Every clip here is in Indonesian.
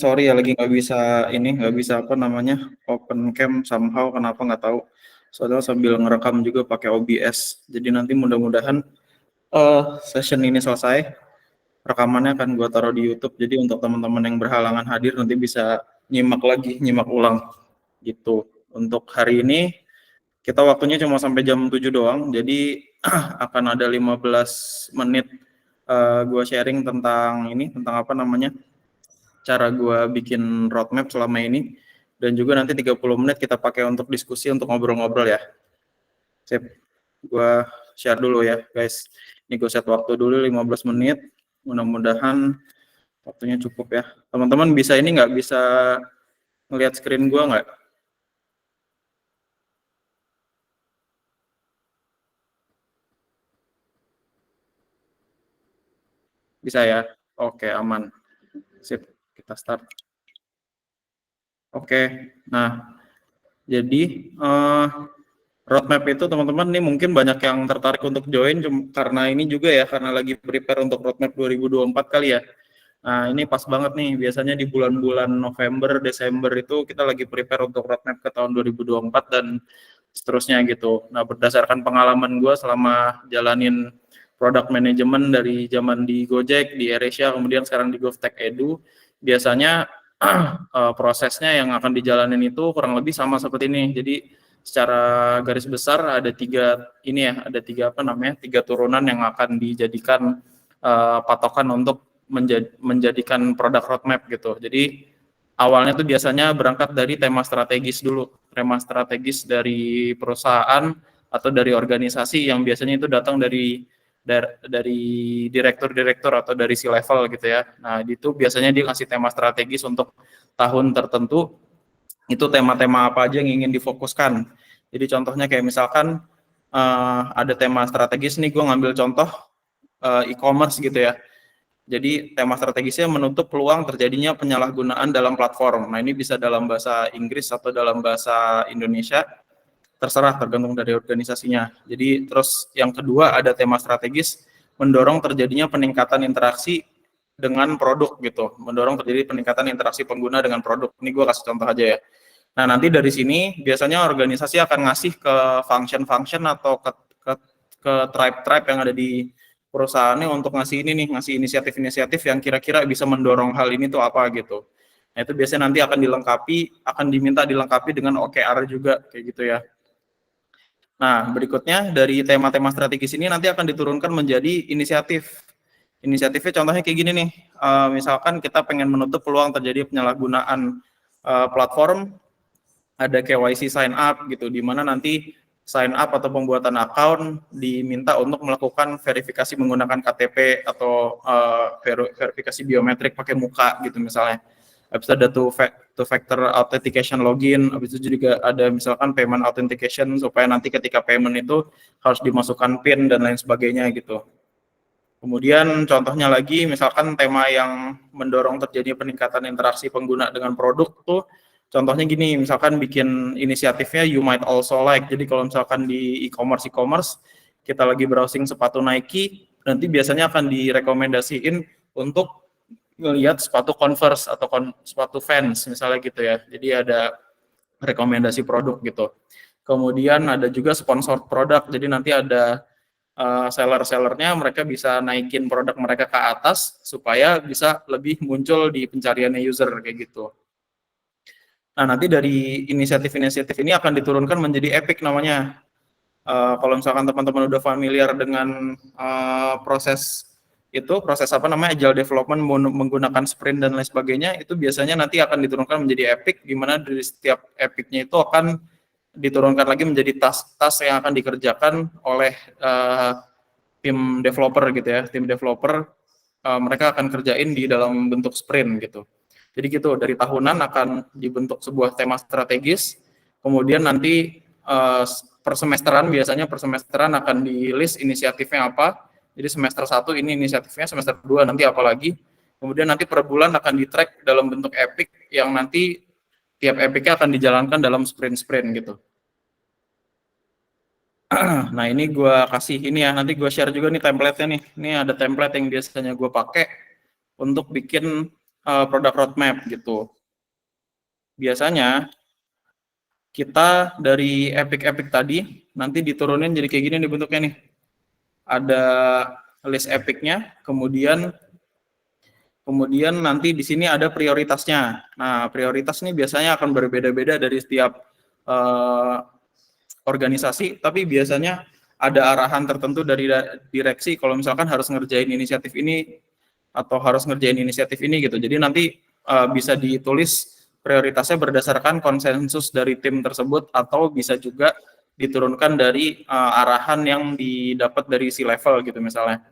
Sorry ya lagi nggak bisa apa namanya open cam somehow kenapa nggak tahu. Soalnya sambil ngerekam juga pakai OBS. Jadi nanti mudah-mudahan session ini selesai, rekamannya akan gua taruh di YouTube. Jadi untuk teman-teman yang berhalangan hadir nanti bisa nyimak ulang gitu. Untuk hari ini kita waktunya cuma sampai jam 7 doang. Jadi akan ada 15 menit gua sharing tentang apa namanya? Cara gue bikin roadmap selama ini, dan juga nanti 30 menit kita pakai untuk diskusi, untuk ngobrol-ngobrol ya. Sip, gue share dulu ya guys. Ini gue set waktu dulu 15 menit, mudah-mudahan waktunya cukup ya. Teman-teman bisa ini nggak, bisa ngelihat screen gue nggak? Bisa ya? Oke, aman. Sip, kita start. Oke, nah jadi roadmap itu teman-teman nih mungkin banyak yang tertarik untuk join karena ini juga ya, karena lagi prepare untuk roadmap 2024 kali ya. Nah ini pas banget nih, biasanya di bulan-bulan November, Desember itu kita lagi prepare untuk roadmap ke tahun 2024 dan seterusnya gitu. Nah berdasarkan pengalaman gue selama jalanin product management dari zaman di Gojek, di AirAsia, kemudian sekarang di GovTech Edu, biasanya prosesnya yang akan dijalanin itu kurang lebih sama seperti ini. Jadi secara garis besar ada tiga turunan yang akan dijadikan patokan untuk menjadikan produk roadmap gitu. Jadi awalnya tuh biasanya berangkat dari tema strategis dulu, tema strategis dari perusahaan atau dari organisasi yang biasanya itu datang dari direktur-direktur atau dari C-level gitu ya. Nah, itu biasanya dia kasih tema strategis untuk tahun tertentu, itu tema-tema apa aja yang ingin difokuskan. Jadi contohnya kayak misalkan ada tema strategis nih, gue ngambil contoh e-commerce gitu ya. Jadi tema strategisnya menutup peluang terjadinya penyalahgunaan dalam platform. Nah ini bisa dalam bahasa Inggris atau dalam bahasa Indonesia, terserah tergantung dari organisasinya. Jadi terus yang kedua ada tema strategis mendorong terjadinya peningkatan interaksi dengan produk gitu, mendorong terjadi peningkatan interaksi pengguna dengan produk. Ini gue kasih contoh aja ya. Nah nanti dari sini biasanya organisasi akan ngasih ke function-function atau ke tribe-tribe yang ada di perusahaannya untuk ngasih ini nih, ngasih inisiatif-inisiatif yang kira-kira bisa mendorong hal ini tuh apa gitu. Nah itu biasanya nanti akan diminta dilengkapi dengan OKR juga kayak gitu ya. Nah, berikutnya dari tema-tema strategis ini nanti akan diturunkan menjadi inisiatif. Inisiatifnya contohnya kayak gini nih, misalkan kita pengen menutup peluang terjadi penyalahgunaan platform, ada KYC sign up gitu, di mana nanti sign up atau pembuatan account diminta untuk melakukan verifikasi menggunakan KTP atau verifikasi biometrik pakai muka gitu misalnya. Habis itu ada two factor authentication login, habis itu juga ada misalkan payment authentication supaya nanti ketika payment itu harus dimasukkan PIN dan lain sebagainya gitu. Kemudian contohnya lagi misalkan tema yang mendorong terjadinya peningkatan interaksi pengguna dengan produk tuh contohnya gini, misalkan bikin inisiatifnya you might also like. Jadi kalau misalkan di e-commerce kita lagi browsing sepatu Nike, nanti biasanya akan direkomendasiin untuk ngelihat sepatu Converse atau sepatu Vans misalnya gitu ya. Jadi ada rekomendasi produk gitu. Kemudian ada juga sponsor produk. Jadi nanti ada seller-sellernya, mereka bisa naikin produk mereka ke atas supaya bisa lebih muncul di pencariannya user kayak gitu. Nah, nanti dari inisiatif-inisiatif ini akan diturunkan menjadi epic namanya. Kalau misalkan teman-teman udah familiar dengan proses apa namanya agile development menggunakan sprint dan lain sebagainya, itu biasanya nanti akan diturunkan menjadi epic, di mana dari setiap epicnya itu akan diturunkan lagi menjadi task-task yang akan dikerjakan oleh tim developer gitu ya. Tim developer mereka akan kerjain di dalam bentuk sprint gitu. Jadi gitu, dari tahunan akan dibentuk sebuah tema strategis, kemudian nanti per semesteran akan di list inisiatifnya apa. Jadi semester 1 ini inisiatifnya, semester 2 nanti apa lagi. Kemudian nanti per bulan akan di-track dalam bentuk epic yang nanti tiap epicnya akan dijalankan dalam sprint-sprint gitu. Nah ini gue kasih ini ya, nanti gue share juga nih template-nya nih. Ini ada template yang biasanya gue pakai untuk bikin product roadmap gitu. Biasanya kita dari epic tadi nanti diturunin jadi kayak gini nih bentuknya nih. Ada list epicnya, kemudian nanti di sini ada prioritasnya. Nah, prioritas ini biasanya akan berbeda-beda dari setiap organisasi, tapi biasanya ada arahan tertentu dari direksi kalau misalkan harus ngerjain inisiatif ini atau harus ngerjain inisiatif ini gitu. Jadi nanti bisa ditulis prioritasnya berdasarkan konsensus dari tim tersebut atau bisa juga diturunkan dari arahan yang didapat dari C-level gitu misalnya.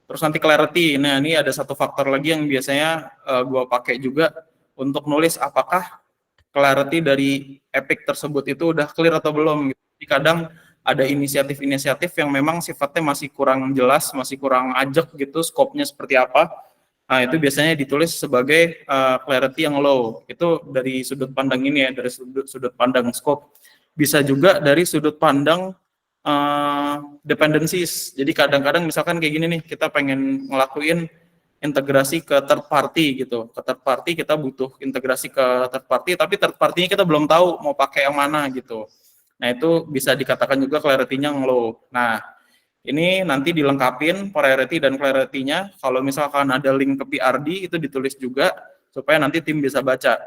Terus nanti clarity, nah ini ada satu faktor lagi yang biasanya gue pakai juga untuk nulis apakah clarity dari epic tersebut itu udah clear atau belum. Jadi kadang ada inisiatif-inisiatif yang memang sifatnya masih kurang jelas, masih kurang ajak gitu, skopnya seperti apa. Nah, itu biasanya ditulis sebagai clarity yang low. Itu dari sudut pandang ini ya, dari sudut pandang scope. Bisa juga dari sudut pandang dependencies. Jadi kadang-kadang misalkan kayak gini nih, kita pengen ngelakuin integrasi ke third party gitu. Ke third party kita butuh integrasi ke third party, tapi third party-nya kita belum tahu mau pakai yang mana gitu. Nah, itu bisa dikatakan juga clarity-nya low. Nah, ini nanti dilengkapin priority dan clarity-nya. Kalau misalkan ada link ke PRD itu ditulis juga supaya nanti tim bisa baca.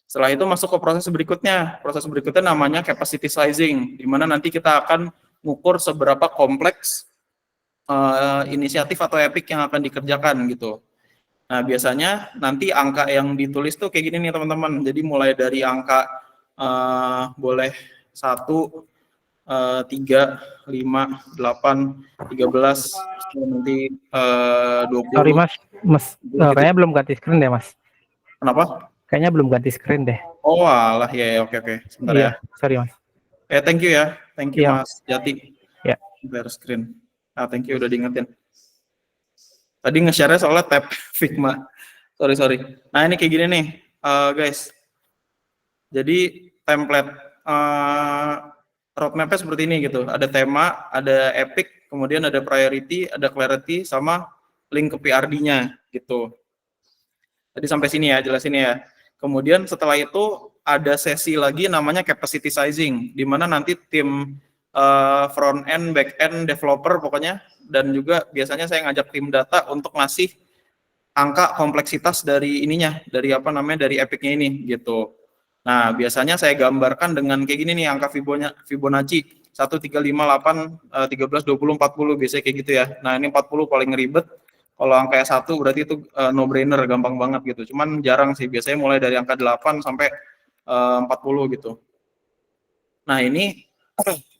Setelah itu masuk ke proses berikutnya. Proses berikutnya namanya capacity sizing, di mana nanti kita akan mengukur seberapa kompleks inisiatif atau epic yang akan dikerjakan gitu. Nah, biasanya nanti angka yang ditulis tuh kayak gini nih teman-teman. Jadi mulai dari angka boleh 1, 3, 5, 8, 13, nanti 20. Sorry mas, kayaknya belum ganti screen deh mas. Kenapa? Kayaknya belum ganti screen deh. Oh alah, ya oke. Sebentar ya. Sorry mas. Thank you ya. Thank you Mas Jati. Ya. Share screen. Thank you udah diingetin. Tadi nge-share-nya soalnya tab Figma. Sorry. Nah, ini kayak gini nih, guys. Jadi template roadmap-nya seperti ini gitu. Ada tema, ada epic, kemudian ada priority, ada clarity, sama link ke PRD-nya gitu. Tadi sampai sini ya, jelasin ya. Kemudian setelah itu ada sesi lagi namanya capacity sizing, di mana nanti tim front end, back end, developer pokoknya, dan juga biasanya saya ngajak tim data untuk ngasih angka kompleksitas dari ininya, dari dari epic-nya ini gitu. Nah, biasanya saya gambarkan dengan kayak gini nih, angka Fibonacci 1, 3, 5, 8, 13, 20, 40 biasanya kayak gitu ya. Nah, ini 40 paling ribet. Kalau angka 1 berarti itu no-brainer, gampang banget gitu. Cuman jarang sih, biasanya mulai dari angka 8 sampai 40 gitu. Nah, ini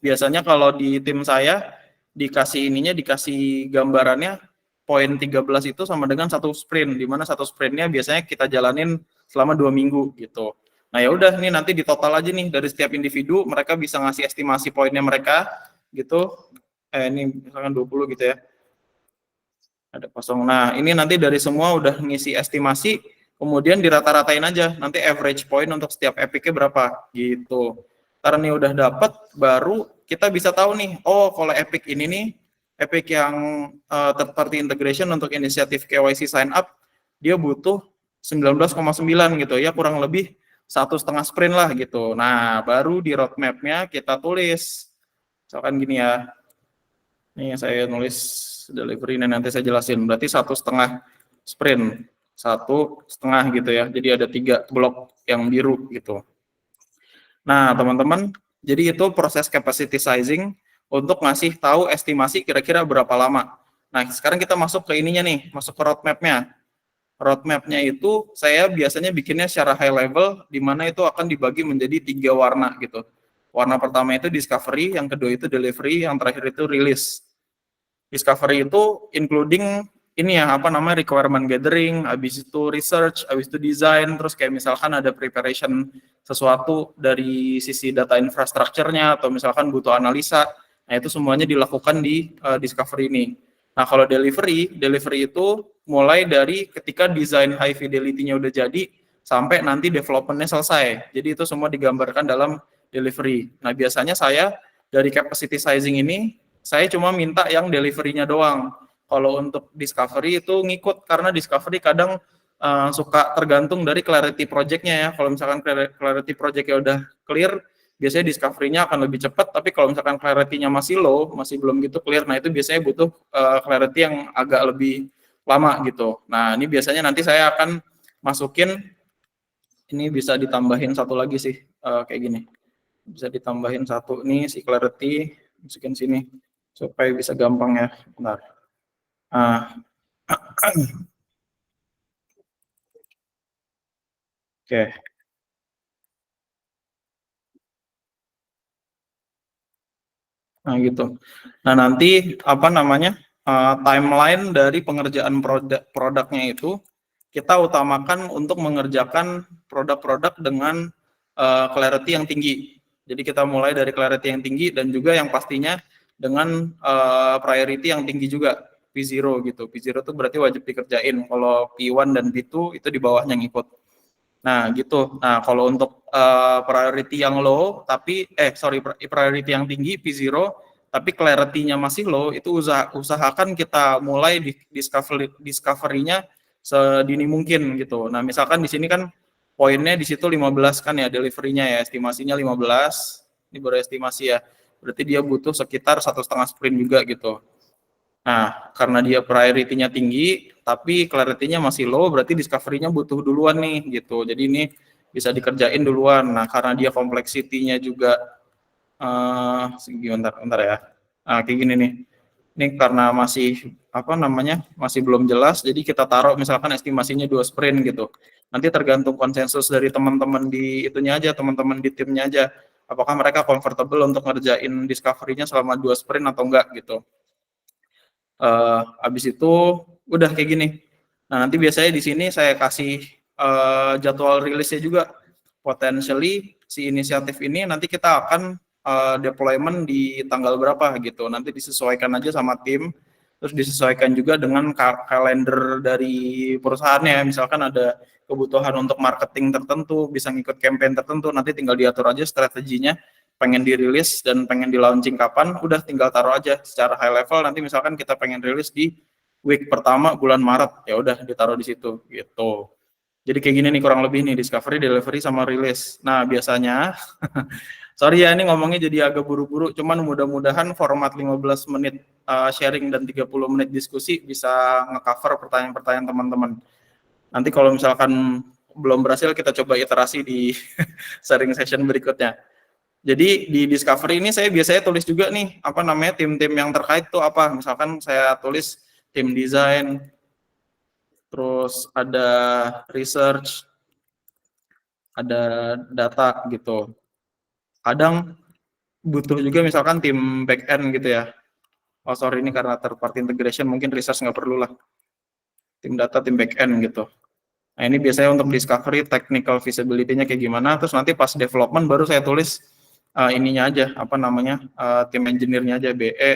biasanya kalau di tim saya dikasih gambarannya poin 13 itu sama dengan 1 sprint, di mana 1 sprintnya biasanya kita jalanin selama 2 minggu gitu. Nah, ya udah nih nanti di total aja nih dari setiap individu mereka bisa ngasih estimasi poinnya mereka gitu. Ini misalkan 20 gitu ya. Ada kosong. Nah, ini nanti dari semua udah ngisi estimasi, kemudian dirata-ratain aja nanti average point untuk setiap epic-nya berapa gitu. Karena ini udah dapat, baru kita bisa tahu nih, oh kalau epic ini nih, epic yang third party integration untuk inisiatif KYC sign up, dia butuh 19,9 gitu ya, kurang lebih 1,5 sprint lah gitu. Nah, baru di roadmap-nya kita tulis, misalkan gini ya, ini saya nulis delivery, nanti saya jelasin, berarti 1,5 sprint, 1,5 gitu ya, jadi ada 3 blok yang biru gitu. Nah, teman-teman, jadi itu proses capacity sizing untuk ngasih tahu estimasi kira-kira berapa lama. Nah, sekarang kita masuk ke ininya nih, masuk ke roadmap-nya. Roadmap-nya itu saya biasanya bikinnya secara high level, di mana itu akan dibagi menjadi 3 warna gitu. Warna pertama itu discovery, yang kedua itu delivery, yang terakhir itu release. Discovery itu including ini ya, requirement gathering, habis itu research, habis itu design, terus kayak misalkan ada preparation sesuatu dari sisi data infrastructure-nya, atau misalkan butuh analisa, nah itu semuanya dilakukan di discovery ini. Nah, kalau delivery itu mulai dari ketika desain high fidelity-nya udah jadi, sampai nanti development-nya selesai. Jadi itu semua digambarkan dalam delivery. Nah, biasanya saya dari capacity sizing ini, saya cuma minta yang delivery-nya doang. Kalau untuk discovery itu ngikut, karena discovery kadang suka tergantung dari clarity project-nya ya. Kalau misalkan clarity project-nya udah clear, biasanya discovery-nya akan lebih cepat, tapi kalau misalkan clarity-nya masih low, masih belum gitu clear, nah itu biasanya butuh clarity yang agak lebih lama gitu. Nah, ini biasanya nanti saya akan masukin, ini bisa ditambahin satu lagi sih, kayak gini. Bisa ditambahin satu nih, si clarity, masukin sini, supaya bisa gampang ya. Bentar. Oke. Nah, gitu. Nah, nanti apa namanya? Timeline dari pengerjaan produknya itu kita utamakan untuk mengerjakan produk-produk dengan clarity yang tinggi. Jadi kita mulai dari clarity yang tinggi dan juga yang pastinya dengan priority yang tinggi juga, P0 gitu. P0 itu berarti wajib dikerjain. Kalau P1 dan P2 itu di bawahnya ngikut. Nah, gitu. Nah, kalau untuk priority yang low, tapi priority yang tinggi P0, tapi clarity-nya masih low, itu usahakan kita mulai discovery-nya sedini mungkin gitu. Nah, misalkan di sini kan poinnya di situ 15 kan ya delivery-nya ya, estimasinya 15. Ini baru estimasi ya. Berarti dia butuh sekitar 1,5 sprint juga gitu. Nah, karena dia priority-nya tinggi, tapi clarity-nya masih low, berarti discovery-nya butuh duluan nih, gitu. Jadi ini bisa dikerjain duluan. Nah, karena dia complexity-nya juga, bentar ya. Nah, kayak gini nih. Ini karena masih, masih belum jelas, jadi kita taruh misalkan estimasinya 2 sprint gitu. Nanti tergantung konsensus dari teman-teman di itunya aja, teman-teman di timnya aja. Apakah mereka comfortable untuk ngerjain discovery-nya selama 2 sprint atau enggak gitu. Habis itu udah kayak gini. Nah, nanti biasanya di sini saya kasih jadwal rilisnya juga. Potentially si inisiatif ini nanti kita akan deployment di tanggal berapa gitu. Nanti disesuaikan aja sama tim, terus disesuaikan juga dengan kalender dari perusahaannya. Misalkan ada kebutuhan untuk marketing tertentu, bisa ngikut campaign tertentu, nanti tinggal diatur aja strateginya, pengen dirilis dan pengen di launching kapan, udah tinggal taruh aja secara high level. Nanti misalkan kita pengen rilis di week pertama bulan Maret, ya udah ditaruh di situ gitu. Jadi kayak gini nih kurang lebih nih, discovery, delivery sama rilis. Nah, biasanya sorry ya ini ngomongnya jadi agak buru-buru, cuman mudah-mudahan format 15 menit sharing dan 30 menit diskusi bisa nge-cover pertanyaan-pertanyaan teman-teman. Nanti kalau misalkan belum berhasil, kita coba iterasi di sharing session berikutnya. Jadi di discovery ini saya biasanya tulis juga nih, tim-tim yang terkait tuh apa. Misalkan saya tulis tim desain, terus ada research, ada data gitu. Kadang butuh juga misalkan tim back end gitu ya. Oh sorry, ini karena third party integration mungkin research nggak perlu lah. Tim data, tim back end gitu. Nah ini biasanya untuk discovery, technical feasibility-nya kayak gimana, terus nanti pas development baru saya tulis ininya aja, tim engineer-nya aja, BE,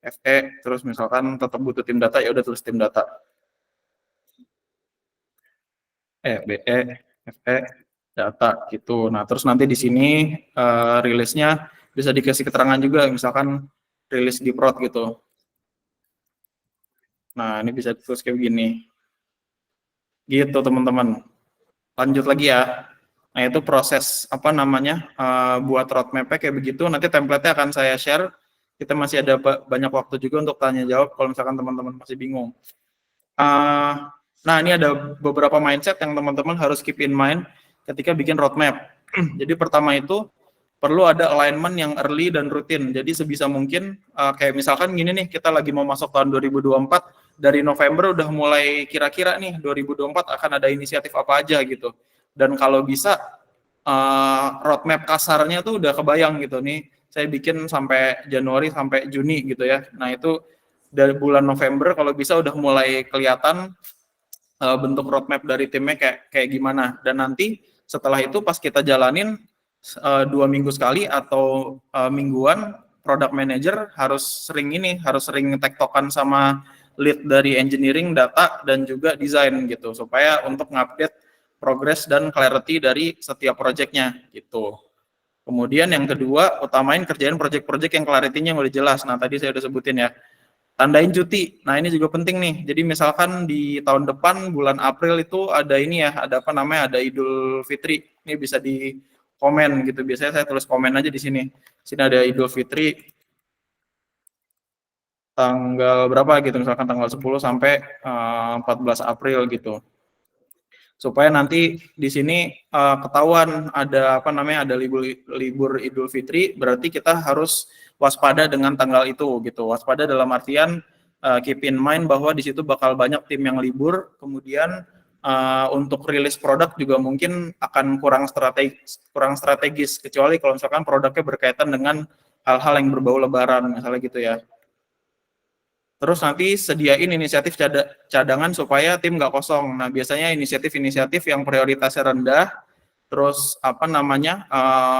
FE, terus misalkan tetap butuh tim data, ya udah tulis tim data. BE, FE, data gitu. Nah, terus nanti di sini rilisnya bisa dikasih keterangan juga, misalkan rilis di prod gitu. Nah, ini bisa ditulis kayak begini. Gitu, teman-teman. Lanjut lagi ya. Nah, itu proses buat roadmap-nya kayak begitu. Nanti template-nya akan saya share. Kita masih ada banyak waktu juga untuk tanya jawab kalau misalkan teman-teman masih bingung. Nah, ini ada beberapa mindset yang teman-teman harus keep in mind ketika bikin roadmap. Jadi pertama itu perlu ada alignment yang early dan rutin. Jadi sebisa mungkin kayak misalkan gini nih, kita lagi mau masuk tahun 2024, dari November udah mulai kira-kira nih 2024 akan ada inisiatif apa aja gitu. Dan kalau bisa roadmap kasarnya tuh udah kebayang gitu nih. Saya bikin sampai Januari sampai Juni gitu ya. Nah, itu dari bulan November kalau bisa udah mulai kelihatan bentuk roadmap dari timnya kayak gimana. Dan nanti setelah itu pas kita jalanin 2 minggu sekali atau mingguan, product manager harus sering tektokan sama lead dari engineering, data, dan juga desain gitu, supaya untuk ngupdate progress dan clarity dari setiap projectnya gitu. Kemudian yang kedua, utamain kerjain project-project yang clarity-nya udah jelas. Nah, tadi saya udah sebutin ya. Tandain cuti. Nah, ini juga penting nih. Jadi misalkan di tahun depan bulan April itu ada ini ya, ada apa namanya? Ada Idul Fitri. Ini bisa di komen gitu. Biasanya saya tulis komen aja di sini. Sini ada Idul Fitri tanggal berapa gitu, misalkan tanggal 10 sampai 14 April gitu. Supaya nanti di sini ketahuan ada apa namanya, ada libur Idul Fitri, berarti kita harus waspada dengan tanggal itu gitu. Waspada dalam artian keep in mind bahwa di situ bakal banyak tim yang libur, kemudian untuk rilis produk juga mungkin akan kurang strategis, kecuali kalau misalkan produknya berkaitan dengan hal-hal yang berbau lebaran misalnya gitu ya. Terus nanti sediain inisiatif cadangan supaya tim nggak kosong. Nah, biasanya inisiatif-inisiatif yang prioritasnya rendah, terus apa namanya,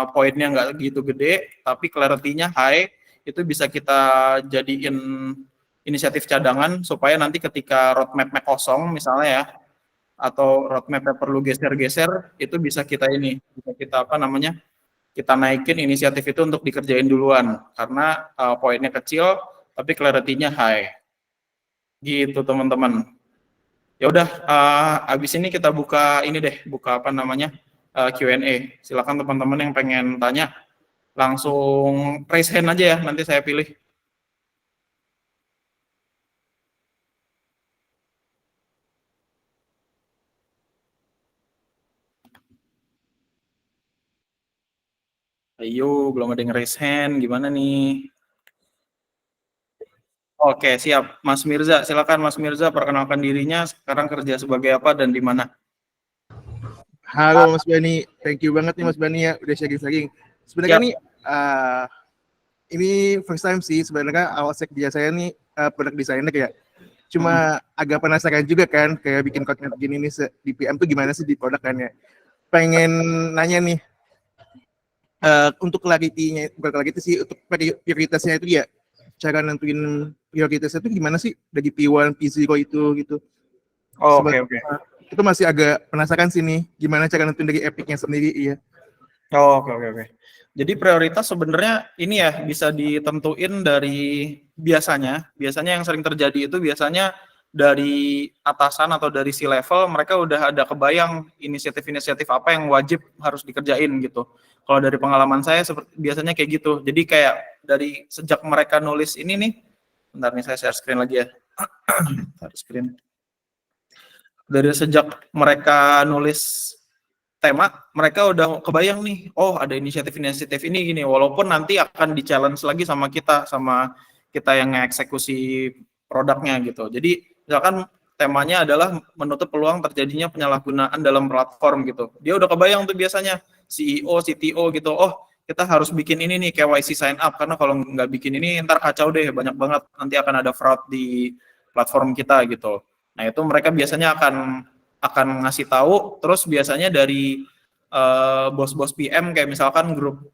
poinnya nggak gitu gede, tapi clarity-nya high, itu bisa kita jadiin inisiatif cadangan supaya nanti ketika roadmap-nya kosong misalnya ya, atau roadmap-nya perlu geser-geser, itu bisa kita apa namanya, kita naikin inisiatif itu untuk dikerjain duluan, karena poinnya kecil, tapi clarity-nya high. Gitu teman-teman. Ya udah, abis ini kita buka ini deh, buka apa namanya, Q&A. Silakan teman-teman yang pengen tanya, langsung raise hand aja ya, nanti saya pilih. Ayo, belum ada yang raise hand, gimana nih? Oke, siap. Mas Mirza, silakan Mas Mirza perkenalkan dirinya, sekarang kerja sebagai apa dan di mana? Halo Mas Bani, thank you banget nih Mas Bani ya udah sharing-sharing. Sebenarnya nih ini first time sih sebenarnya, awal kerja saya nih product designer ya. Cuma agak penasaran juga kan, kayak bikin konten gini nih di PM tuh gimana sih di produk kan ya. Pengen nanya nih, untuk clarity-nya, bukan clarity sih, untuk prioritasnya itu ya, cara nentuin prioritasnya itu gimana sih dari P1, P0 itu gitu. Oh, oke. Itu masih agak penasaran sih nih, gimana cara nentuin dari Epic-nya sendiri ya. Oh, oke. Jadi prioritas sebenarnya ini ya bisa ditentuin dari biasanya yang sering terjadi itu biasanya dari atasan atau dari C-level mereka udah ada kebayang inisiatif-inisiatif apa yang wajib harus dikerjain gitu. Kalau dari pengalaman saya biasanya kayak gitu. Jadi kayak dari sejak mereka nulis ini nih, bentar nih saya share screen lagi ya. Share screen. Dari sejak mereka nulis tema, mereka udah kebayang nih, oh ada inisiatif ini gini, walaupun nanti akan di-challenge lagi sama kita yang ngeksekusi produknya gitu. Jadi misalkan temanya adalah menutup peluang terjadinya penyalahgunaan dalam platform gitu. Dia udah kebayang tuh biasanya CEO, CTO gitu, oh kita harus bikin ini nih KYC sign up, karena kalau nggak bikin ini ntar kacau deh, banyak banget nanti akan ada fraud di platform kita gitu. Nah itu mereka biasanya akan ngasih tahu, terus biasanya dari bos-bos PM kayak misalkan grup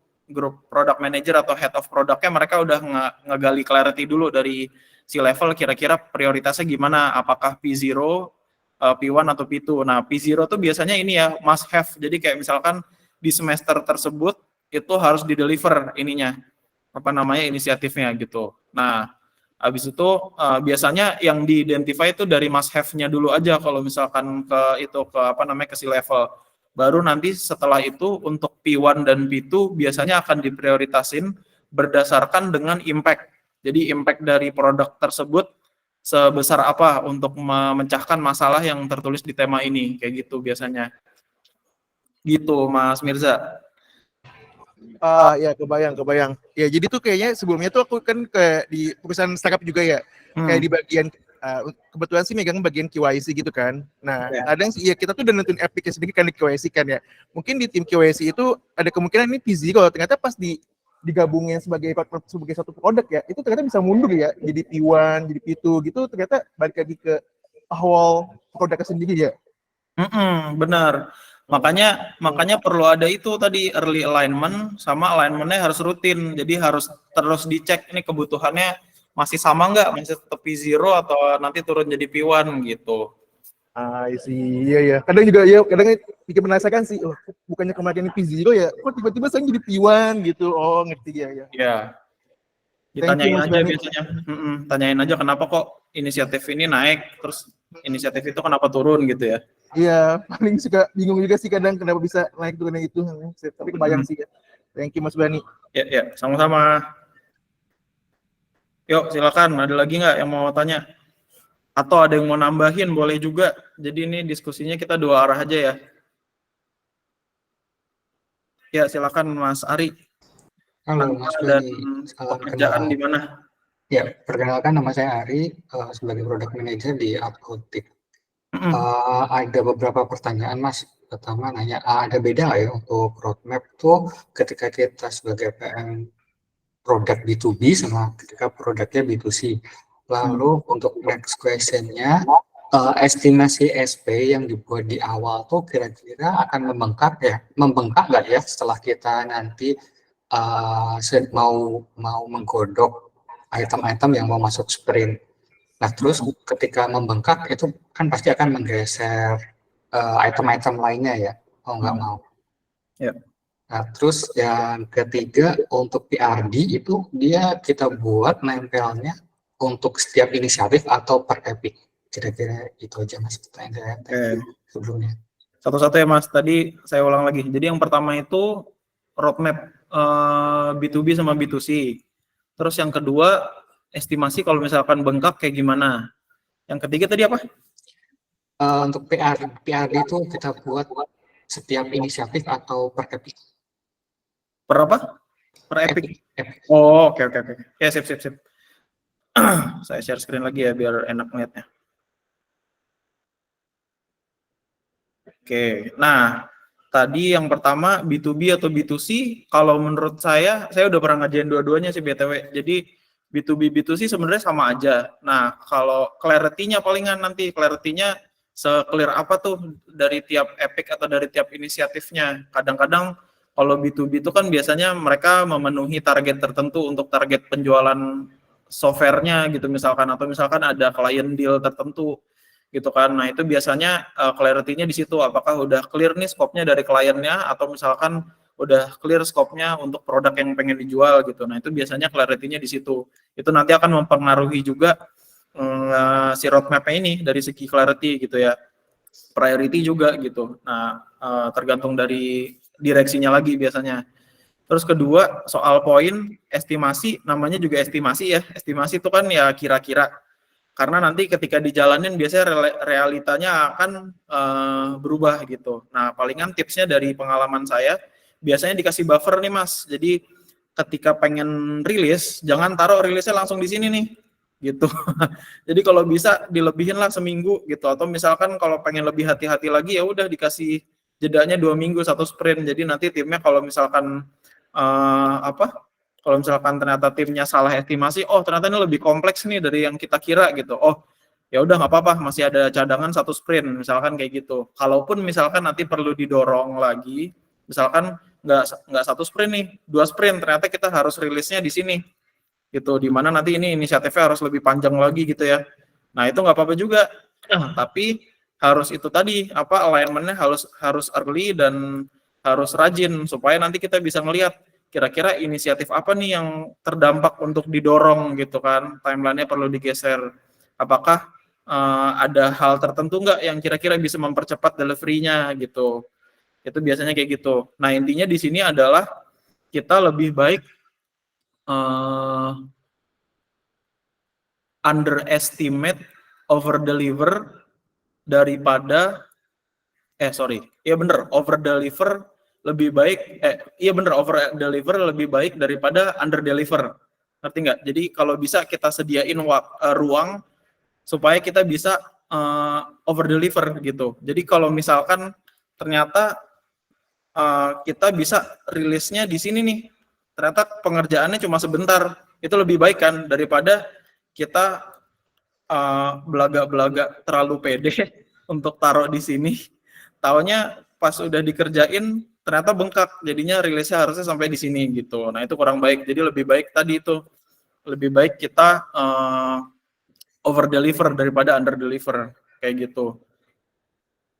product manager atau head of produknya, mereka udah ngegali clarity dulu dari si level kira-kira prioritasnya gimana, apakah P0, P1 atau P2. Nah, P0 tuh biasanya ini ya must have. Jadi kayak misalkan di semester tersebut itu harus di-deliver ininya, apa namanya, inisiatifnya gitu. Nah, habis itu biasanya yang di-identify itu dari must have-nya dulu aja kalau misalkan ke si level. Baru nanti setelah itu untuk P1 dan P2 biasanya akan diprioritasin berdasarkan dengan impact. Jadi impact dari produk tersebut sebesar apa untuk memecahkan masalah yang tertulis di tema ini, kayak gitu biasanya. Gitu Mas Mirza. Ya kebayang. Ya jadi tuh kayaknya sebelumnya tuh aku kan kayak di perusahaan startup juga ya, kayak di bagian kebetulan sih megang bagian QYC gitu kan. Nah, kadang sih ya kita tuh udah nentuin Epic sendiri kan di QYC kan ya. Mungkin di tim QYC itu ada kemungkinan ini PZ kalau ternyata pas digabungin sebagai satu produk ya, itu ternyata bisa mundur ya, jadi P1, jadi P2 gitu, ternyata balik lagi ke awal produknya sendiri ya. Benar. Makanya perlu ada itu tadi early alignment, sama alignment-nya harus rutin. Jadi harus terus dicek ini kebutuhannya masih sama nggak, masih tetap P0 atau nanti turun jadi P1 gitu. Iya. Kadang juga ya, kadang bikin penasaran sih, oh, bukannya kemarin P0 ya, kok tiba-tiba saya jadi P1 gitu. Oh, ngerti ya. Iya. Ditanyain Mas aja Bani. biasanya. Tanyain aja kenapa kok inisiatif ini naik, terus inisiatif itu kenapa turun gitu ya. Iya, paling suka bingung juga sih kadang kenapa bisa naik turun itu. Tapi kebayang sih ya. Thank you Mas Bani. Ya, sama-sama. Yuk, silakan. Ada lagi nggak yang mau tanya? Atau ada yang mau nambahin, boleh juga. Jadi ini diskusinya kita dua arah aja ya. Ya, silakan Mas Ari. Halo Mas Dan Bani, salam pekerjaan kenal. di mana? Ya, perkenalkan nama saya Ari, sebagai product manager di Uploaded. Ada beberapa pertanyaan Mas. Pertama nanya, ada beda nggak ya untuk roadmap tuh ketika kita sebagai PM produk B2B sama ketika produknya B2C. Lalu untuk next question-nya, estimasi SP yang dibuat di awal tuh kira-kira akan membengkak nggak ya setelah kita nanti mau menggodok item-item yang mau masuk sprint. Nah, terus ketika membengkak itu kan pasti akan menggeser item-item lainnya ya, mau nggak mau. Ya. Nah, terus yang ketiga untuk PRD itu dia kita buat nempelnya untuk setiap inisiatif atau per epic. Kira-kira itu aja Mas pertanyaan saya sebelumnya. Satu-satu ya Mas, tadi saya ulang lagi. Jadi yang pertama itu roadmap B2B sama B2C. Terus yang kedua, estimasi kalau misalkan bengkak kayak gimana. Yang ketiga tadi apa? Untuk PRD itu kita buat setiap inisiatif atau per epic. Per apa? Per epic. Epic. Oh, oke. Ya, sip. Saya share screen lagi ya biar enak ngeliatnya. Oke, nah tadi yang pertama B2B atau B2C, kalau menurut saya udah pernah ngajain dua-duanya sih BTW. Jadi B2B, B2C sebenarnya sama aja. Nah, kalau clarity-nya palingan nanti, clarity-nya se-clear apa tuh dari tiap epic atau dari tiap inisiatifnya. Kadang-kadang kalau B2B itu kan biasanya mereka memenuhi target tertentu untuk target penjualan software-nya gitu misalkan, atau misalkan ada klien deal tertentu gitu kan. Nah, itu biasanya clarity-nya di situ, apakah udah clear nih scope-nya dari kliennya atau misalkan udah clear scope-nya untuk produk yang pengen dijual gitu. Nah, itu biasanya clarity-nya di situ. Itu nanti akan mempengaruhi juga si roadmap-nya ini dari segi clarity gitu ya. Priority juga gitu. Nah, tergantung dari direksinya lagi biasanya. Terus kedua, soal poin estimasi, namanya juga estimasi ya. Estimasi itu kan ya kira-kira. Karena nanti ketika dijalanin biasanya realitanya akan berubah gitu. Nah, palingan tipsnya dari pengalaman saya, biasanya dikasih buffer nih Mas. Jadi ketika pengen rilis, jangan taruh rilisnya langsung di sini nih, gitu. Jadi kalau bisa dilebihin lah seminggu gitu. Atau misalkan kalau pengen lebih hati-hati lagi ya udah dikasih jedanya 2 minggu 1 sprint. Jadi nanti timnya kalau misalkan kalau misalkan ternyata timnya salah estimasi, oh ternyata ini lebih kompleks nih dari yang kita kira gitu. Oh ya udah nggak apa-apa, masih ada cadangan 1 sprint misalkan kayak gitu. Kalaupun misalkan nanti perlu didorong lagi, misalkan nggak 1 sprint nih, 2 sprint, ternyata kita harus rilisnya di sini gitu. Dimana nanti ini inisiatifnya harus lebih panjang lagi gitu ya. Nah itu nggak apa-apa juga. Tapi harus itu tadi alignment-nya harus early dan harus rajin supaya nanti kita bisa ngelihat kira-kira inisiatif apa nih yang terdampak untuk didorong gitu kan, timeline-nya perlu digeser. Apakah ada hal tertentu nggak yang kira-kira bisa mempercepat delivery-nya gitu. Itu biasanya kayak gitu. Nah, intinya di sini adalah kita lebih baik underestimate, over deliver daripada over deliver lebih baik over deliver lebih baik daripada under deliver. Ngerti nggak? Jadi kalau bisa kita sediain ruang supaya kita bisa over deliver gitu. Jadi kalau misalkan ternyata kita bisa rilisnya di sini nih, ternyata pengerjaannya cuma sebentar, itu lebih baik kan daripada kita belaga-belaga terlalu pede untuk taruh di sini. Taunya pas udah dikerjain ternyata bengkak, jadinya rilisnya harusnya sampai di sini gitu. Nah itu kurang baik. Jadi lebih baik tadi itu, lebih baik kita over deliver daripada under deliver kayak gitu.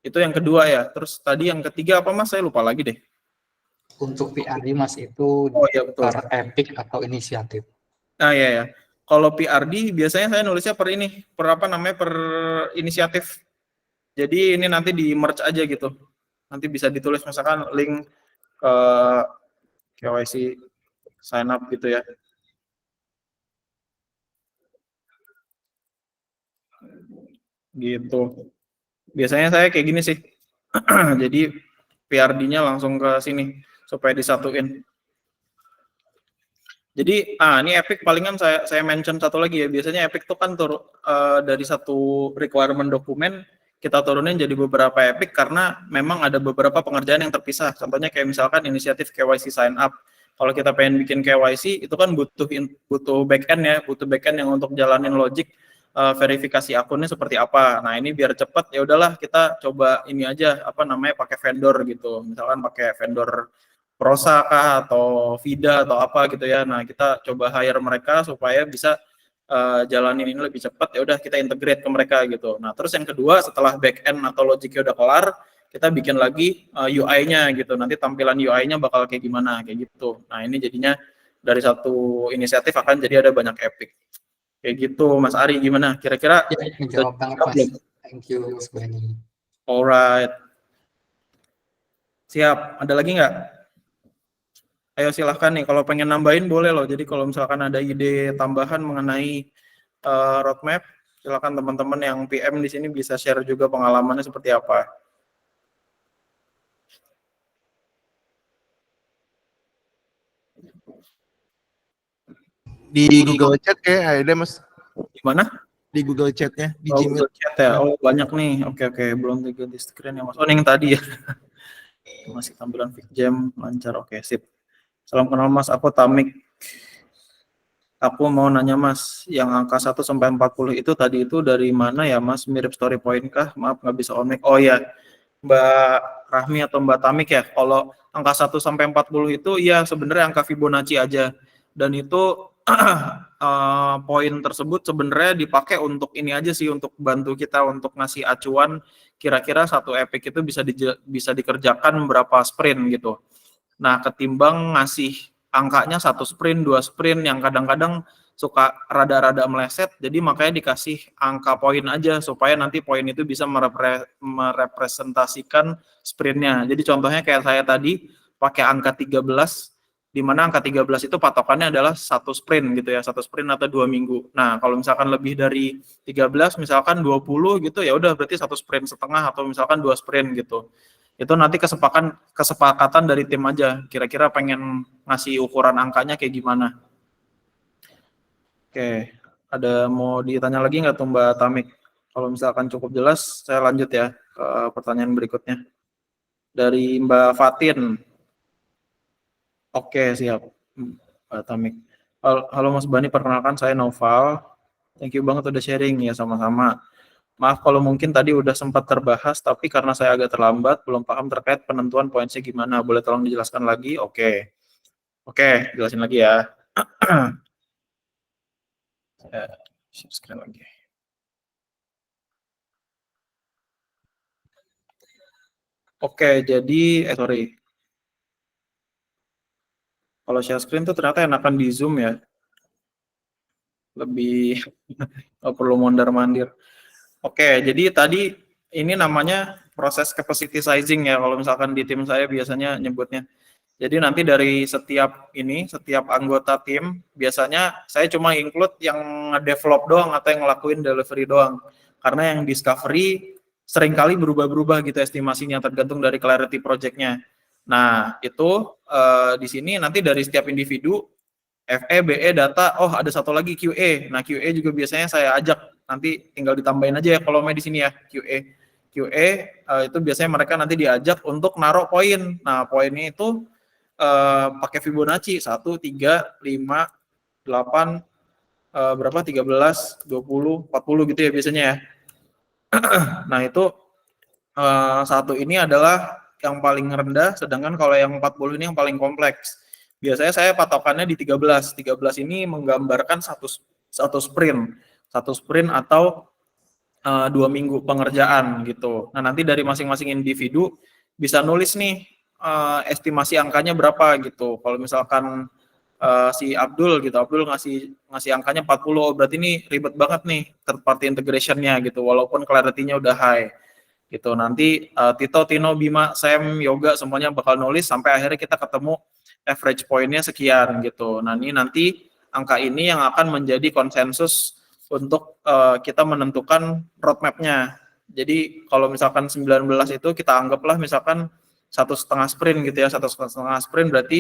Itu yang kedua ya. Terus tadi yang ketiga apa Mas? Saya lupa lagi deh. Untuk PRD Mas itu Betul. per epic atau inisiatif? Nah ya. Kalau PRD biasanya saya nulisnya per ini, per apa namanya, per inisiatif. Jadi ini nanti di merge aja gitu. Nanti bisa ditulis misalkan link ke KYC sign up gitu ya. Gitu. Biasanya saya kayak gini sih. Jadi PRD-nya langsung ke sini supaya disatuin. Jadi ini Epic palingan saya mention satu lagi ya. Biasanya Epic tuh kan dari satu requirement dokumen kita turunin jadi beberapa Epic karena memang ada beberapa pengerjaan yang terpisah. Contohnya kayak misalkan inisiatif KYC sign up. Kalau kita pengen bikin KYC itu kan butuh backend ya, butuh backend yang untuk jalanin logic verifikasi akunnya seperti apa. Nah, ini biar cepat ya udahlah kita coba ini aja apa namanya pakai vendor gitu. Misalkan pakai vendor Prosa kah atau Vida atau apa gitu ya. Nah, kita coba hire mereka supaya bisa jalanin ini lebih cepat. Ya udah kita integrate ke mereka gitu. Nah, terus yang kedua setelah back end atau logiknya udah kelar, kita bikin lagi UI-nya gitu. Nanti tampilan UI-nya bakal kayak gimana kayak gitu. Nah, ini jadinya dari satu inisiatif akan jadi ada banyak epic. Kayak gitu, Mas Ari gimana? Kira-kira Ya, menjawab banget, Mas. Thank you, Mas Bani. Alright. Siap. Ada lagi nggak? Ayo silahkan nih, kalau pengen nambahin boleh loh. Jadi kalau misalkan ada ide tambahan mengenai roadmap, silakan teman-teman yang PM di sini bisa share juga pengalamannya seperti apa. Di Google Chat kayak ada Mas. Gimana? Di Google Chat-nya, di Gmail. Google Chat ya. Oh, banyak nih. Oke. Belum di screen ya, Mas. Oh, ini yang tadi ya. Masih tampilan Jam lancar. Oke, sip. Salam kenal Mas, aku Tamik. Aku mau nanya Mas, yang angka 1 sampai 40 itu tadi itu dari mana ya Mas? Mirip story point kah? Maaf nggak bisa on mic. Oh ya, Mbak Rahmi atau Mbak Tamik ya. Kalau angka 1 sampai 40 itu ya sebenarnya angka Fibonacci aja. Dan itu poin tersebut sebenarnya dipakai untuk ini aja sih, untuk bantu kita untuk ngasih acuan kira-kira satu epic itu bisa dikerjakan berapa sprint gitu. Nah, ketimbang ngasih angkanya 1 sprint, 2 sprint yang kadang-kadang suka rada-rada meleset, jadi makanya dikasih angka poin aja supaya nanti poin itu bisa merepresentasikan sprintnya. Jadi contohnya kayak saya tadi pakai angka 13, di mana angka 13 itu patokannya adalah 1 sprint gitu ya, 1 sprint atau 2 minggu. Nah, kalau misalkan lebih dari 13, misalkan 20 gitu, ya udah berarti 1 sprint setengah atau misalkan 2 sprint gitu. Itu nanti kesepakatan dari tim aja, kira-kira pengen ngasih ukuran angkanya kayak gimana. Oke, ada mau ditanya lagi nggak tuh Mbak Tamik? Kalau misalkan cukup jelas, saya lanjut ya ke pertanyaan berikutnya. Dari Mbak Fatin. Oke, siap. Mbak Tamik. Halo Mas Bani, perkenalkan saya Noval. Thank you banget udah sharing ya, sama-sama. Maaf kalau mungkin tadi udah sempat terbahas, tapi karena saya agak terlambat, belum paham terkait penentuan poinnya gimana. Boleh tolong dijelaskan lagi? Oke, jelasin lagi ya. Share screen lagi. Oke, jadi, sorry. Kalau share screen tuh ternyata enakan di Zoom ya. Lebih nggak perlu mondar-mandir. Oke, jadi tadi ini namanya proses capacity sizing ya, kalau misalkan di tim saya biasanya nyebutnya. Jadi nanti dari setiap anggota tim, biasanya saya cuma include yang nge-develop doang atau yang ngelakuin delivery doang. Karena yang discovery seringkali berubah-berubah gitu estimasinya, tergantung dari clarity project-nya. Nah, itu di sini nanti dari setiap individu, FE, BE, data, oh ada satu lagi QE. Nah, QE juga biasanya saya ajak, nanti tinggal ditambahin aja ya kolomnya di sini ya, QE. QE itu biasanya mereka nanti diajak untuk naruh poin. Nah, poinnya itu pakai Fibonacci 1, 3, 5, 8, berapa 13, 20, 40 gitu ya biasanya ya. Nah, itu satu ini adalah yang paling rendah, sedangkan kalau yang 40 ini yang paling kompleks. Biasanya saya patokannya di 13. 13 ini menggambarkan satu sprint atau 2 minggu pengerjaan gitu. Nah, nanti dari masing-masing individu bisa nulis nih estimasi angkanya berapa gitu. Kalau misalkan si Abdul gitu. Abdul ngasih angkanya 40, berarti ini ribet banget nih third party integration-nya gitu, walaupun clarity-nya udah high gitu. Nanti Tito, Tino, Bima, Sam, Yoga semuanya bakal nulis sampai akhirnya kita ketemu average point-nya sekian gitu. Nah, ini nanti angka ini yang akan menjadi konsensus untuk kita menentukan roadmap-nya. Jadi kalau misalkan 19 itu kita anggaplah misalkan 1,5 sprint gitu ya, 1,5 sprint berarti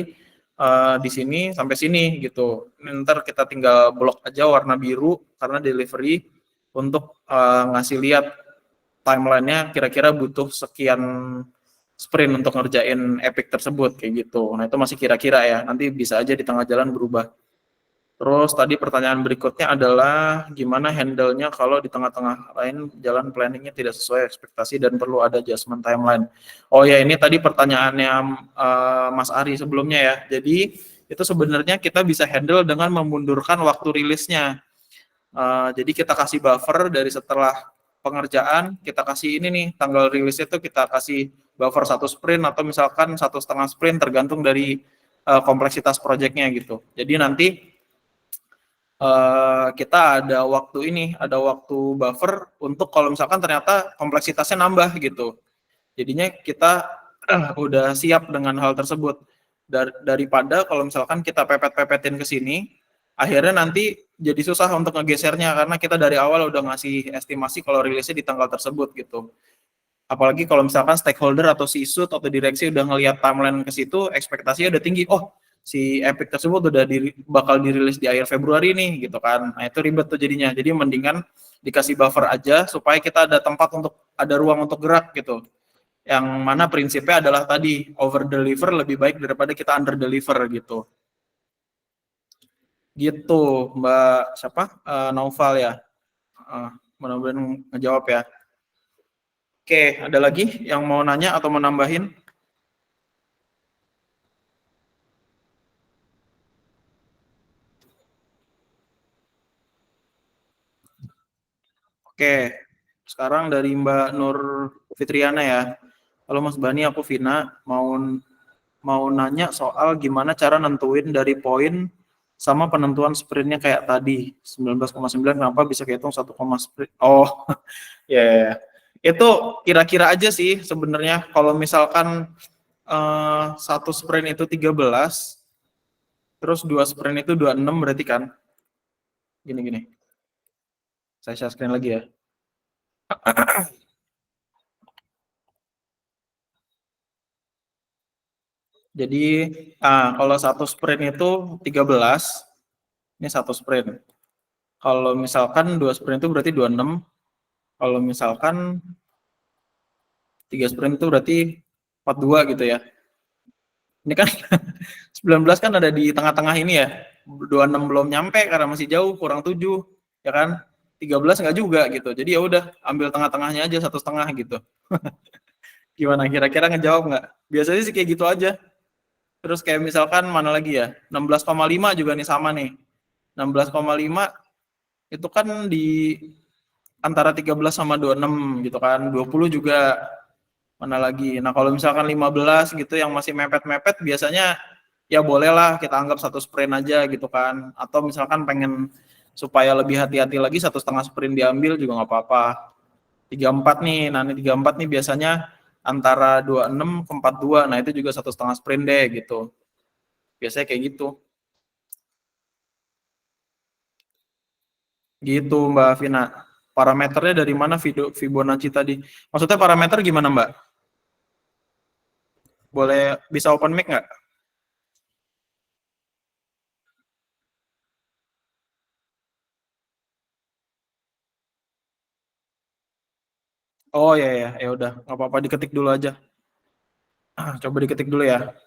di sini sampai sini gitu. Ntar kita tinggal blok aja warna biru karena delivery untuk ngasih lihat timeline-nya kira-kira butuh sekian sprint untuk ngerjain epic tersebut kayak gitu. Nah, itu masih kira-kira ya. Nanti bisa aja di tengah jalan berubah. Terus tadi pertanyaan berikutnya adalah gimana handle-nya kalau di tengah-tengah lain jalan planningnya tidak sesuai ekspektasi dan perlu ada adjustment timeline. Oh ya, ini tadi pertanyaannya Mas Ari sebelumnya ya. Jadi itu sebenarnya kita bisa handle dengan memundurkan waktu rilisnya. Jadi kita kasih buffer dari setelah pengerjaan, kita kasih ini nih tanggal rilisnya itu kita kasih buffer 1 sprint atau misalkan 1,5 sprint tergantung dari kompleksitas proyeknya gitu. Jadi nanti kita ada waktu buffer untuk kalau misalkan ternyata kompleksitasnya nambah gitu. Jadinya kita udah siap dengan hal tersebut. Daripada kalau misalkan kita pepet-pepetin ke sini, akhirnya nanti jadi susah untuk ngegesernya karena kita dari awal udah ngasih estimasi kalau rilisnya di tanggal tersebut gitu. Apalagi kalau misalkan stakeholder atau CISUT atau direksi udah ngelihat timeline ke situ, ekspektasinya udah tinggi. Oh, si Epic tersebut udah bakal dirilis di akhir Februari nih gitu kan. Nah, itu ribet tuh jadinya. Jadi mendingan dikasih buffer aja supaya kita ada tempat untuk ada ruang untuk gerak gitu. Yang mana prinsipnya adalah tadi over deliver lebih baik daripada kita under deliver gitu. Gitu, Mbak siapa? Naufal ya. Mudah-mudahan ngejawab ya. Oke, ada lagi yang mau nanya atau mau nambahin? Oke, sekarang dari Mbak Nur Fitriana ya. Halo Mas Bani, aku Vina. Mau nanya soal gimana cara nentuin dari poin sama penentuan sprintnya kayak tadi 19,9 kenapa bisa kehitung 1, sprint. Oh, ya. Yeah. Itu kira-kira aja sih sebenarnya kalau misalkan 1 sprint itu 13, terus 2 sprint itu 26 berarti kan gini. Saya share screen lagi ya. Jadi kalau 1 sprint itu 13, ini 1 sprint. Kalau misalkan 2 sprint itu berarti 26. Kalau misalkan 3 sprint itu berarti 42 gitu ya. Ini kan 19 kan ada di tengah-tengah ini ya. 26 belum nyampe karena masih jauh, kurang 7, ya kan? 13 enggak juga gitu. Jadi ya udah ambil tengah-tengahnya aja 1,5 gitu. Gimana kira-kira ngejawab nggak? Biasanya sih kayak gitu aja. Terus kayak misalkan mana lagi ya? 16,5 juga nih sama nih. 16,5 itu kan di antara 13 sama 26 gitu kan. 20 juga mana lagi. Nah, kalau misalkan 15 gitu yang masih mepet-mepet biasanya ya bolehlah kita anggap 1 sprint aja gitu kan. Atau misalkan pengen supaya lebih hati-hati lagi 1,5 sprint diambil juga nggak apa-apa. 34 nih, nah ini 34 nih biasanya antara 26 ke 42, nah itu juga 1,5 sprint deh gitu. Biasanya kayak gitu. Gitu Mbak Vina. Parameternya dari mana Fibonacci tadi? Maksudnya parameter gimana Mbak? Boleh bisa open mic nggak? Oh ya udah, nggak apa-apa diketik dulu aja. Coba diketik dulu ya.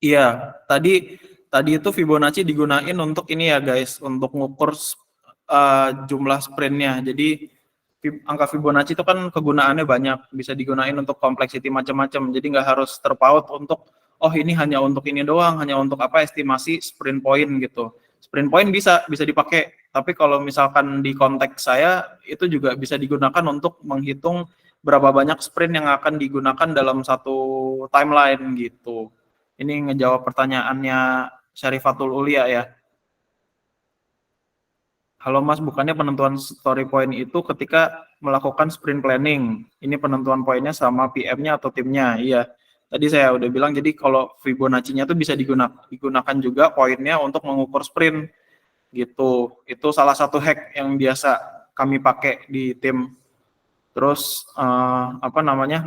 Iya, tadi itu Fibonacci digunain untuk ini ya guys, untuk ngukur jumlah sprintnya. Jadi angka Fibonacci itu kan kegunaannya banyak, bisa digunain untuk complexity macam-macam. Jadi nggak harus terpaut untuk ini hanya untuk ini doang, hanya untuk estimasi sprint point gitu. Sprint point bisa dipakai, tapi kalau misalkan di konteks saya itu juga bisa digunakan untuk menghitung berapa banyak sprint yang akan digunakan dalam satu timeline gitu. Ini ngejawab pertanyaannya Syarifatul Ulia ya. Halo Mas, bukannya penentuan story point itu ketika melakukan sprint planning. Ini penentuan poinnya sama PM-nya atau timnya. Iya. Tadi saya udah bilang, jadi kalau Fibonacci-nya itu bisa digunakan juga poinnya untuk mengukur sprint. Gitu. Itu salah satu hack yang biasa kami pakai di tim. Terus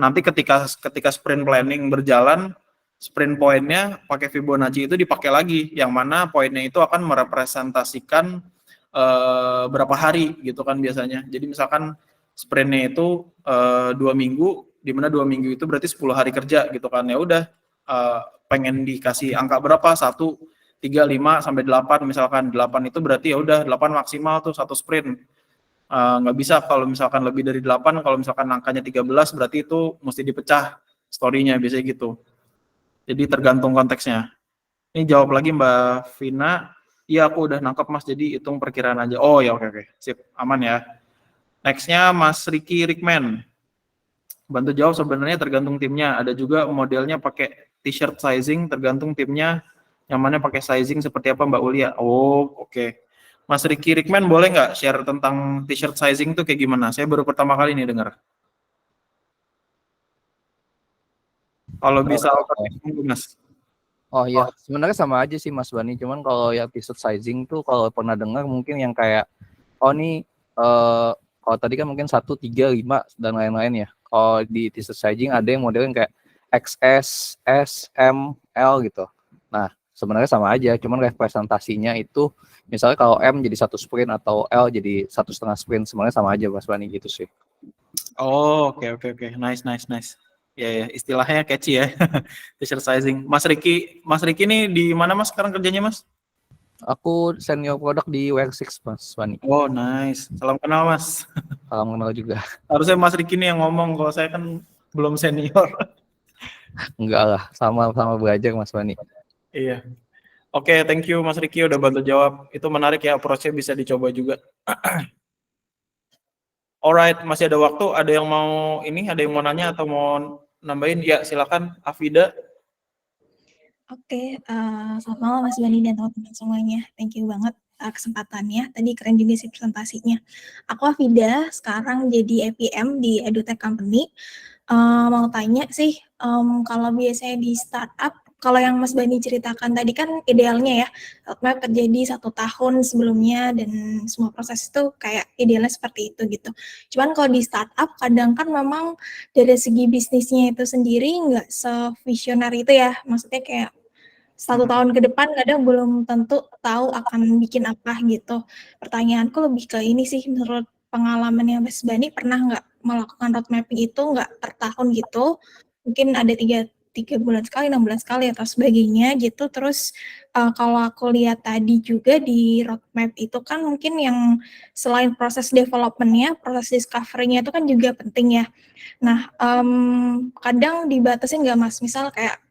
nanti ketika sprint planning berjalan, sprint poinnya pakai Fibonacci itu dipakai lagi, yang mana poinnya itu akan merepresentasikan berapa hari gitu kan biasanya. Jadi misalkan sprintnya itu 2 minggu, di mana 2 minggu itu berarti 10 hari kerja gitu kan. Ya udah pengen dikasih angka berapa, 1, 3, 5 sampai 8, misalkan 8 itu berarti ya udah 8 maksimal tuh satu sprint. Nggak bisa kalau misalkan lebih dari 8, kalau misalkan angkanya 13 berarti itu mesti dipecah story-nya, biasanya gitu. Jadi tergantung konteksnya. Ini jawab lagi Mbak Vina. Iya, aku udah nangkep Mas, jadi hitung perkiraan aja. Oh ya, oke. Sip, aman ya. Next-nya Mas Ricky Rickman. Bantu jawab, sebenarnya tergantung timnya. Ada juga modelnya pakai t-shirt sizing, tergantung timnya. Yang mana pakai sizing seperti apa Mbak Ulia? Oh, oke. Mas Ricky Rickman boleh nggak share tentang t-shirt sizing itu kayak gimana? Saya baru pertama kali nih dengar. Kalau bisa alternatif Mas. Oh iya, sebenarnya sama aja sih Mas Bani. Cuman kalau ya t-shirt sizing tuh kalau pernah dengar mungkin yang kayak kalau tadi kan mungkin 1, 3, 5 dan lain-lain ya. Kalau di t-shirt sizing ada yang modelnya kayak XS, S, M, L gitu. Nah, sebenarnya sama aja, cuman representasinya itu misalnya kalau M jadi 1 sprint atau L jadi 1,5 sprint, sebenarnya sama aja Mas Bani gitu sih. Oh, oke. Nice. Ya, istilahnya catchy ya. T-shirt sizing. Mas Ricky ini di mana Mas sekarang kerjanya Mas? Aku senior produk di Wear6 Mas Bani. Oh, nice. Salam kenal Mas. Salam kenal juga. Harusnya Mas Ricky ini yang ngomong, kalau saya kan belum senior. Enggak lah, sama-sama belajar Mas Bani. Iya. Oke, thank you Mas Ricky udah bantu jawab. Itu menarik ya, approach-nya bisa dicoba juga. Alright, masih ada waktu. Ada yang mau nanya atau mau nambahin? Ya, silakan Afida. Oke, selamat malam Mas Bani dan teman-teman semuanya. Thank you banget kesempatannya. Tadi keren juga sih presentasinya. Aku Afida, sekarang jadi APM di EduTech Company. Mau tanya sih, kalau biasanya di startup, kalau yang Mas Bani ceritakan tadi kan idealnya ya, roadmap terjadi 1 tahun sebelumnya dan semua proses itu kayak idealnya seperti itu gitu. Cuman kalau di startup kadang kan memang dari segi bisnisnya itu sendiri nggak se-visioner itu ya, maksudnya kayak 1 tahun ke depan kadang belum tentu tahu akan bikin apa gitu. Pertanyaanku lebih ke ini sih, menurut pengalamannya Mas Bani pernah nggak melakukan road mapping itu nggak per tahun gitu, mungkin ada 3 bulan sekali, 6 bulan sekali atau sebagainya gitu. Terus kalau aku lihat tadi juga di roadmap itu kan mungkin yang selain proses development-nya, proses discovery-nya itu kan juga penting ya. Nah, kadang dibatasin nggak Mas? Misal kayak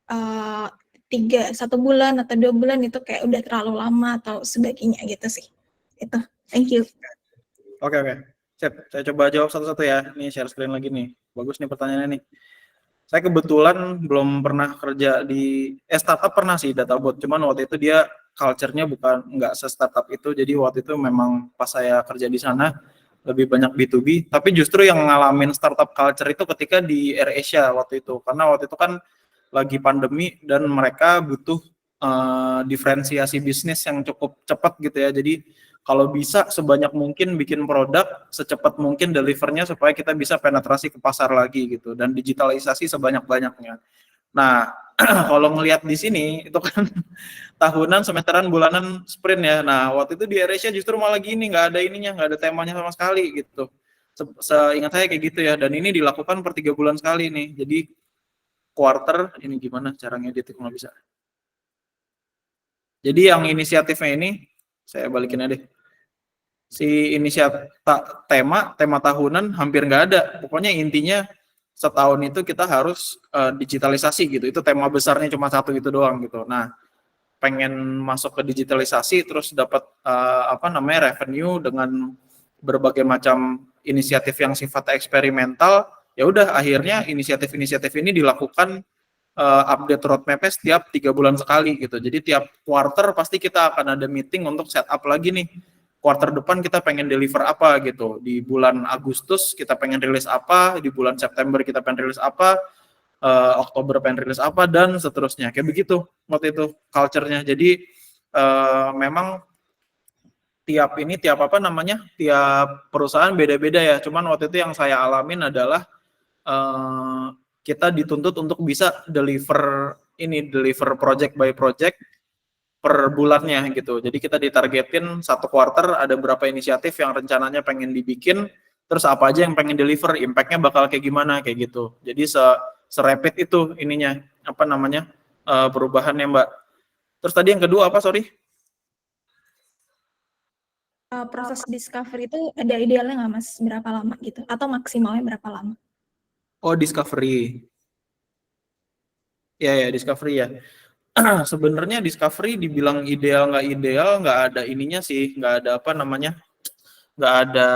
1 bulan atau 2 bulan itu kayak udah terlalu lama atau sebagainya gitu sih. Itu. Thank you. Oke. Saya coba jawab satu-satu ya. Nih share screen lagi nih. Bagus nih pertanyaannya nih. Saya kebetulan belum pernah kerja di startup, pernah sih DataBot, cuman waktu itu dia culture-nya nggak se-startup itu, jadi waktu itu memang pas saya kerja di sana lebih banyak B2B, tapi justru yang ngalamin startup culture itu ketika di AirAsia waktu itu, karena waktu itu kan lagi pandemi dan mereka butuh diferensiasi bisnis yang cukup cepat gitu ya, jadi kalau bisa sebanyak mungkin bikin produk, secepat mungkin delivernya supaya kita bisa penetrasi ke pasar lagi gitu, dan digitalisasi sebanyak-banyaknya. Nah, kalau ngelihat di sini itu kan tahunan, semesteran, bulanan, sprint ya. Nah, waktu itu di AirAsia justru malah gini, nggak ada temanya sama sekali gitu. Seingat saya kayak gitu ya, dan ini dilakukan per 3 bulan sekali nih. Jadi quarter, ini gimana cara ngedit kalau bisa. Jadi yang inisiatifnya ini, saya balikin aja deh. Si inisiatif tema tahunan hampir nggak ada. Pokoknya intinya setahun itu kita harus digitalisasi gitu. Itu tema besarnya cuma 1 itu doang gitu. Nah, pengen masuk ke digitalisasi terus dapat revenue dengan berbagai macam inisiatif yang sifatnya eksperimental, ya udah akhirnya inisiatif-inisiatif ini dilakukan update roadmap-nya setiap 3 bulan sekali gitu. Jadi tiap quarter pasti kita akan ada meeting untuk setup lagi nih. Quarter depan kita pengen deliver apa gitu. Di bulan Agustus kita pengen rilis apa, di bulan September kita pengen rilis apa, Oktober pengen rilis apa, dan seterusnya. Kayak begitu waktu itu culture-nya. Jadi memang tiap perusahaan beda-beda ya. Cuman waktu itu yang saya alamin adalah kita dituntut untuk bisa deliver project by project per bulannya gitu. Jadi kita ditargetin 1 quarter ada berapa inisiatif yang rencananya pengen dibikin, terus apa aja yang pengen deliver, impact-nya bakal kayak gimana kayak gitu. Jadi serapid itu ininya perubahannya, Mbak. Terus tadi yang kedua apa, sorry? Proses discovery itu ada idealnya nggak Mas? Berapa lama gitu? Atau maksimalnya berapa lama? Oh, discovery. Ya, discovery ya. Sebenarnya discovery dibilang ideal nggak ada ininya sih, nggak ada nggak ada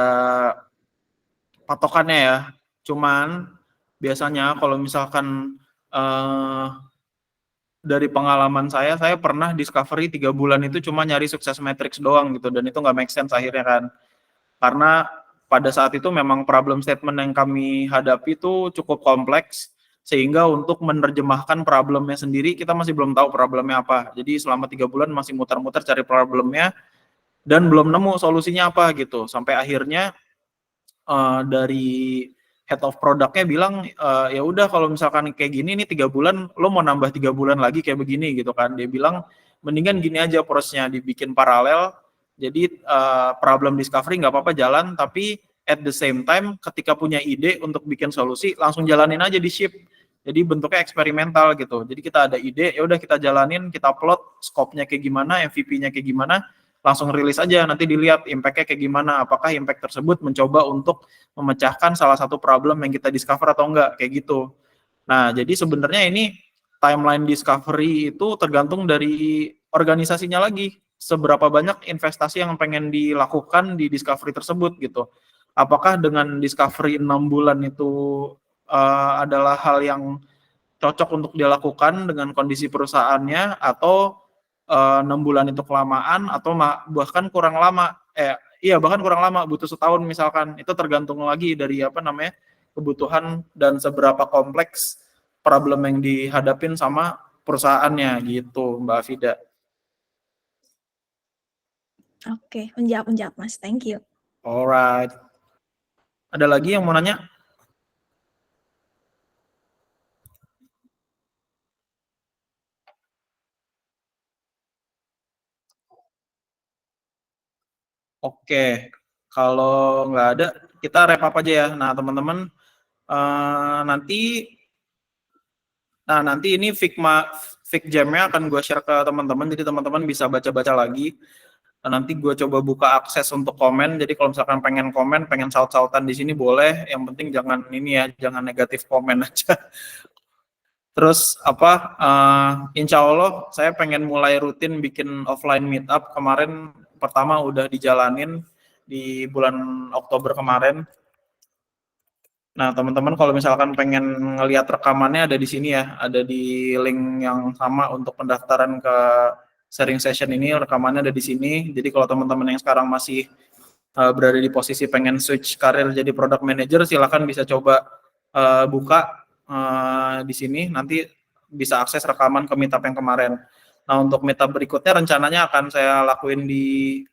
patokannya ya. Cuman biasanya kalau misalkan dari pengalaman saya pernah discovery 3 bulan itu cuma nyari sukses matrix doang gitu, dan itu nggak make sense akhirnya kan. Karena pada saat itu memang problem statement yang kami hadapi itu cukup kompleks, sehingga untuk menerjemahkan problemnya sendiri kita masih belum tahu problemnya apa. Jadi selama 3 bulan masih muter-muter cari problemnya dan belum nemu solusinya apa gitu. Sampai akhirnya dari head of produknya bilang, ya udah kalau misalkan kayak gini nih 3 bulan, lo mau nambah 3 bulan lagi kayak begini gitu kan. Dia bilang mendingan gini aja prosesnya, dibikin paralel. Jadi problem discovery nggak apa-apa jalan, tapi at the same time ketika punya ide untuk bikin solusi langsung jalanin aja di ship. Jadi bentuknya eksperimental gitu. Jadi kita ada ide, ya udah kita jalanin, kita plot scope-nya kayak gimana, MVP-nya kayak gimana, langsung rilis aja, nanti dilihat impact-nya kayak gimana, apakah impact tersebut mencoba untuk memecahkan salah satu problem yang kita discover atau enggak, kayak gitu. Nah, jadi sebenarnya ini timeline discovery itu tergantung dari organisasinya lagi, seberapa banyak investasi yang pengen dilakukan di discovery tersebut gitu. Apakah dengan discovery 6 bulan itu adalah hal yang cocok untuk dilakukan dengan kondisi perusahaannya, atau 6 bulan itu kelamaan, atau bahkan kurang lama, bahkan kurang lama, butuh setahun misalkan. Itu tergantung lagi dari kebutuhan dan seberapa kompleks problem yang dihadapin sama perusahaannya gitu, Mbak Afida. Oke, menjawab Mas, thank you. Alright. Ada lagi yang mau nanya? Oke, kalau nggak ada, kita wrap up aja ya. Nah, teman-teman, nanti ini Fig Jam-nya akan gue share ke teman-teman, jadi teman-teman bisa baca-baca lagi. Nanti gue coba buka akses untuk komen, jadi kalau misalkan pengen komen, pengen saut-sautan di sini boleh, yang penting jangan jangan negatif komen aja. Terus insya Allah saya pengen mulai rutin bikin offline meetup. Kemarin pertama udah dijalanin di bulan Oktober kemarin. Nah, teman-teman kalau misalkan pengen ngelihat rekamannya ada di sini ya, ada di link yang sama untuk pendaftaran ke sharing session ini, rekamannya ada di sini. Jadi kalau teman-teman yang sekarang masih berada di posisi pengen switch karir jadi product manager, silakan bisa coba buka di sini, nanti bisa akses rekaman ke meetup yang kemarin. Nah, untuk meetup berikutnya rencananya akan saya lakuin di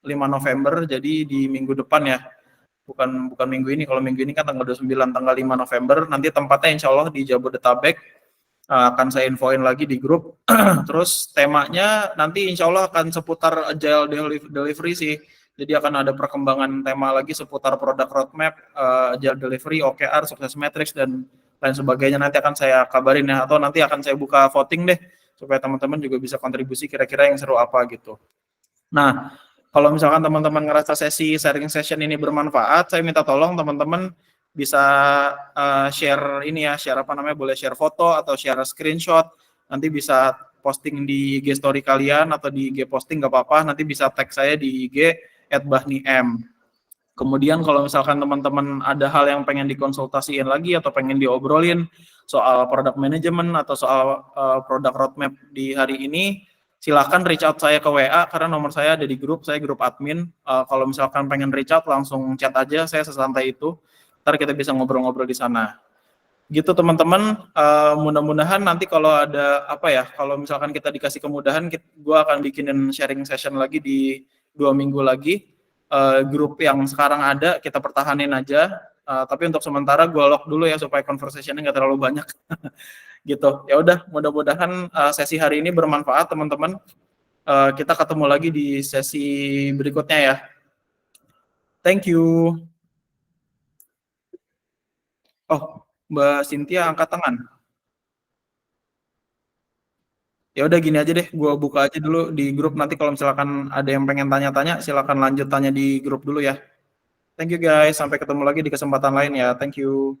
5 November, jadi di minggu depan ya. Bukan minggu ini, kalau minggu ini kan tanggal 29, tanggal 5 November, nanti tempatnya insya Allah di Jabodetabek, akan saya infoin lagi di grup. Terus temanya nanti insya Allah akan seputar agile delivery sih, jadi akan ada perkembangan tema lagi seputar product roadmap, agile delivery, OKR, success matrix, dan lain sebagainya. Nanti akan saya kabarin ya, atau nanti akan saya buka voting deh, supaya teman-teman juga bisa kontribusi kira-kira yang seru apa gitu. Nah, kalau misalkan teman-teman ngerasa sesi sharing session ini bermanfaat, saya minta tolong teman-teman bisa share boleh share foto atau share screenshot, nanti bisa posting di IG story kalian atau di IG posting nggak apa-apa, nanti bisa tag saya di IG @bahniem. Kemudian kalau misalkan teman-teman ada hal yang pengen dikonsultasiin lagi atau pengen diobrolin soal product management atau soal product roadmap di hari ini, silahkan reach out saya ke WA karena nomor saya ada di grup, saya grup admin. Kalau misalkan pengen reach out langsung chat aja, saya sesantai itu. Ntar kita bisa ngobrol-ngobrol di sana. Gitu teman-teman, mudah-mudahan nanti kalau ada kalau misalkan kita dikasih kemudahan, gue akan bikinin sharing session lagi di 2 minggu lagi. Grup yang sekarang ada kita pertahanin aja, tapi untuk sementara gue lock dulu ya supaya conversation-nya nggak terlalu banyak. Gitu. Ya udah, mudah-mudahan sesi hari ini bermanfaat teman-teman. Kita ketemu lagi di sesi berikutnya ya. Thank you. Oh, Mbak Cynthia angkat tangan. Ya udah gini aja deh, gue buka aja dulu di grup, nanti kalau misalkan ada yang pengen tanya-tanya silakan lanjut tanya di grup dulu ya. Thank you guys, sampai ketemu lagi di kesempatan lain ya. Thank you.